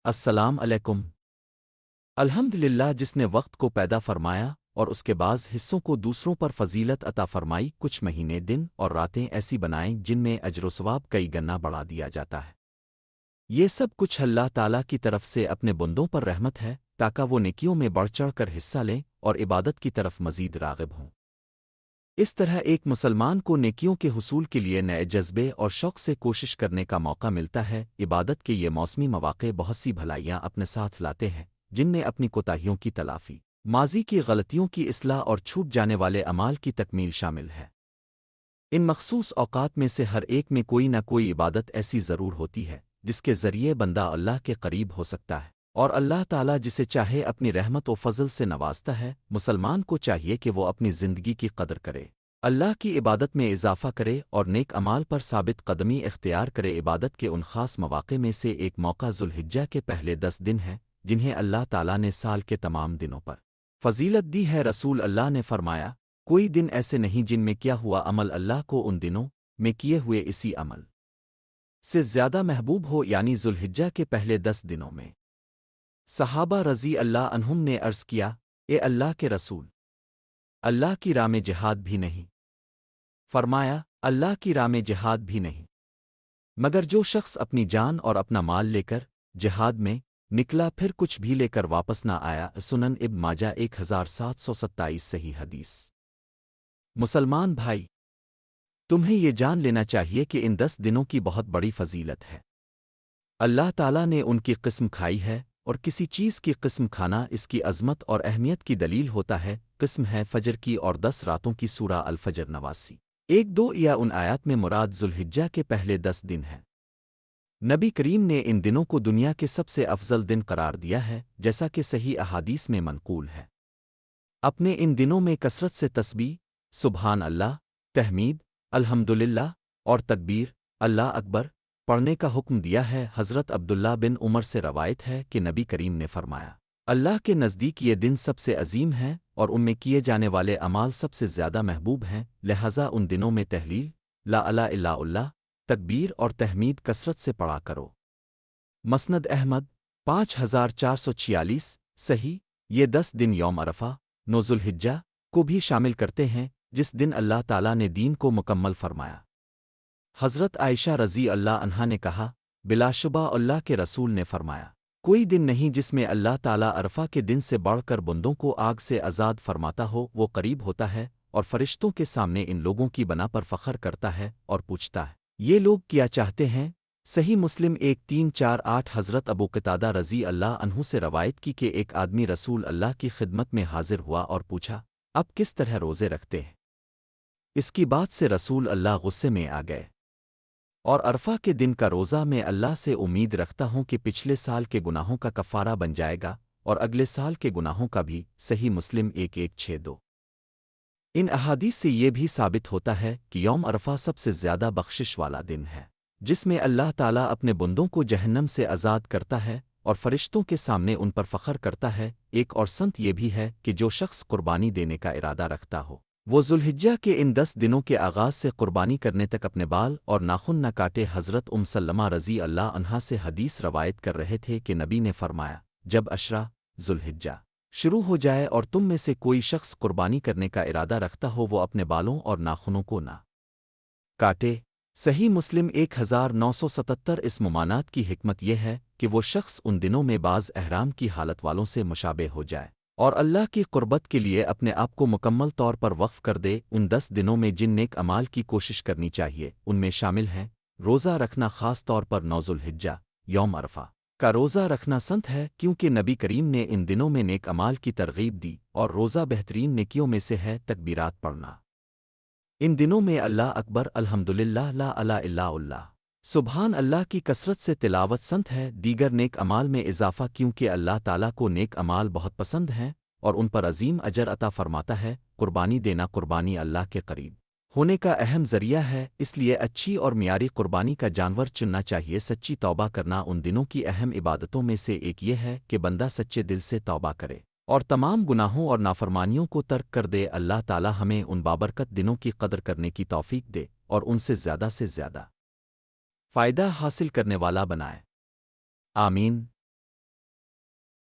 السلام علیکم۔ الحمدللہ جس نے وقت کو پیدا فرمایا اور اس کے بعض حصوں کو دوسروں پر فضیلت عطا فرمائی، کچھ مہینے دن اور راتیں ایسی بنائیں جن میں اجر و ثواب کئی گنا بڑھا دیا جاتا ہے۔ یہ سب کچھ اللہ تعالیٰ کی طرف سے اپنے بندوں پر رحمت ہے تاکہ وہ نیکیوں میں بڑھ چڑھ کر حصہ لیں اور عبادت کی طرف مزید راغب ہوں۔ اس طرح ایک مسلمان کو نیکیوں کے حصول کے لیے نئے جذبے اور شوق سے کوشش کرنے کا موقع ملتا ہے۔ عبادت کے یہ موسمی مواقع بہت سی بھلائیاں اپنے ساتھ لاتے ہیں، جن میں اپنی کوتاہیوں کی تلافی، ماضی کی غلطیوں کی اصلاح اور چھوٹ جانے والے اعمال کی تکمیل شامل ہے۔ ان مخصوص اوقات میں سے ہر ایک میں کوئی نہ کوئی عبادت ایسی ضرور ہوتی ہے جس کے ذریعے بندہ اللہ کے قریب ہو سکتا ہے، اور اللہ تعالیٰ جسے چاہے اپنی رحمت و فضل سے نوازتا ہے۔ مسلمان کو چاہیے کہ وہ اپنی زندگی کی قدر کرے، اللہ کی عبادت میں اضافہ کرے اور نیک اعمال پر ثابت قدمی اختیار کرے۔ عبادت کے ان خاص مواقع میں سے ایک موقع ذوالحجہ کے پہلے 10 دن ہیں، جنہیں اللہ تعالیٰ نے سال کے تمام دنوں پر فضیلت دی ہے۔ رسول اللہ نے فرمایا، کوئی دن ایسے نہیں جن میں کیا ہوا عمل اللہ کو ان دنوں میں کیے ہوئے اسی عمل سے زیادہ محبوب ہو، یعنی ذوالحجہ کے پہلے 10 دنوں میں۔ صحابہ رضی اللہ عنہم نے عرض کیا، اے اللہ کے رسول، اللہ کی راہ میں جہاد بھی نہیں؟ فرمایا، اللہ کی راہ میں جہاد بھی نہیں، مگر جو شخص اپنی جان اور اپنا مال لے کر جہاد میں نکلا پھر کچھ بھی لے کر واپس نہ آیا۔ سنن ابن ماجہ 1727 صحیح حدیث۔ مسلمان بھائی، تمہیں یہ جان لینا چاہیے کہ ان 10 دنوں کی بہت بڑی فضیلت ہے۔ اللہ تعالیٰ نے ان کی قسم کھائی ہے، اور کسی چیز کی قسم کھانا اس کی عظمت اور اہمیت کی دلیل ہوتا ہے۔ قسم ہے فجر کی اور 10 راتوں کی سورہ الفجر 89، 1-2 یا ان آیات میں مراد ذوالحجہ کے پہلے 10 دن ہیں۔ نبی کریم نے ان دنوں کو دنیا کے سب سے افضل دن قرار دیا ہے، جیسا کہ صحیح احادیث میں منقول ہے۔ اپنے ان دنوں میں کثرت سے تسبیح، سبحان اللہ، تحمید، الحمدللہ اور تکبیر، اللہ اکبر پڑھنے کا حکم دیا ہے۔ حضرت عبداللہ بن عمر سے روایت ہے کہ نبی کریم نے فرمایا، اللہ کے نزدیک یہ دن سب سے عظیم ہے اور ان میں کیے جانے والے اعمال سب سے زیادہ محبوب ہیں، لہذا ان دنوں میں تحلیل، لا الہ الا اللہ، تکبیر اور تحمید کثرت سے پڑھا کرو۔ مسند احمد 5446 صحیح۔ یہ 10 دن یوم عرفہ، 9 ذوالحجہ کو بھی شامل کرتے ہیں، جس دن اللہ تعالیٰ نے دین کو مکمل فرمایا۔ حضرت عائشہ رضی اللہ عنہا نے کہا، بلا شبہ اللہ کے رسول نے فرمایا، کوئی دن نہیں جس میں اللہ تعالیٰ عرفہ کے دن سے بڑھ کر بندوں کو آگ سے آزاد فرماتا ہو۔ وہ قریب ہوتا ہے اور فرشتوں کے سامنے ان لوگوں کی بنا پر فخر کرتا ہے اور پوچھتا ہے، یہ لوگ کیا چاہتے ہیں؟ صحیح مسلم 1348۔ حضرت ابو قتادہ رضی اللہ عنہ سے روایت کی کہ ایک آدمی رسول اللہ کی خدمت میں حاضر ہوا اور پوچھا، اب کس طرح روزے رکھتے ہیں؟ اس کی بات سے رسول اللہ غصے میں آ گئے، اور عرفہ کے دن کا روزہ میں اللہ سے امید رکھتا ہوں کہ پچھلے سال کے گناہوں کا کفارہ بن جائے گا اور اگلے سال کے گناہوں کا بھی۔ صحیح مسلم 1162۔ ان احادیث سے یہ بھی ثابت ہوتا ہے کہ یوم عرفہ سب سے زیادہ بخشش والا دن ہے، جس میں اللہ تعالیٰ اپنے بندوں کو جہنم سے آزاد کرتا ہے اور فرشتوں کے سامنے ان پر فخر کرتا ہے۔ ایک اور سنت یہ بھی ہے کہ جو شخص قربانی دینے کا ارادہ رکھتا ہو، وہ ذوالحجہ کے ان 10 دنوں کے آغاز سے قربانی کرنے تک اپنے بال اور ناخن نہ کاٹے۔ حضرت سلمہ رضی اللہ عنہا سے حدیث روایت کر رہے تھے کہ نبی نے فرمایا، جب عشرہ ذوالحجہ شروع ہو جائے اور تم میں سے کوئی شخص قربانی کرنے کا ارادہ رکھتا ہو، وہ اپنے بالوں اور ناخنوں کو نہ کاٹے۔ صحیح مسلم 1977۔ اس ممانعت کی حکمت یہ ہے کہ وہ شخص ان دنوں میں بعض احرام کی حالت والوں سے مشابہ ہو جائے اور اللہ کی قربت کے لیے اپنے آپ کو مکمل طور پر وقف کر دے۔ ان 10 دنوں میں جن نیک اعمال کی کوشش کرنی چاہیے ان میں شامل ہیں روزہ رکھنا، خاص طور پر 9 ذوالحجہ یوم عرفہ کا روزہ رکھنا سنت ہے، کیونکہ نبی کریم نے ان دنوں میں نیک اعمال کی ترغیب دی اور روزہ بہترین نیکیوں میں سے ہے۔ تکبیرات پڑھنا ان دنوں میں اللہ اکبر، الحمدللہ، لا الہ الا اللہ، سبحان اللہ کی کثرت سے تلاوت سنت ہے۔ دیگر نیک اعمال میں اضافہ، کیونکہ اللہ تعالیٰ کو نیک اعمال بہت پسند ہیں اور ان پر عظیم اجر عطا فرماتا ہے۔ قربانی دینا، قربانی اللہ کے قریب ہونے کا اہم ذریعہ ہے، اس لیے اچھی اور معیاری قربانی کا جانور چننا چاہیے۔ سچی توبہ کرنا ان دنوں کی اہم عبادتوں میں سے ایک یہ ہے کہ بندہ سچے دل سے توبہ کرے اور تمام گناہوں اور نافرمانیوں کو ترک کر دے۔ اللہ تعالیٰ ہمیں ان بابرکت دنوں کی قدر کرنے کی توفیق دے اور ان سے زیادہ فائدہ حاصل کرنے والا بنائے۔ آمین۔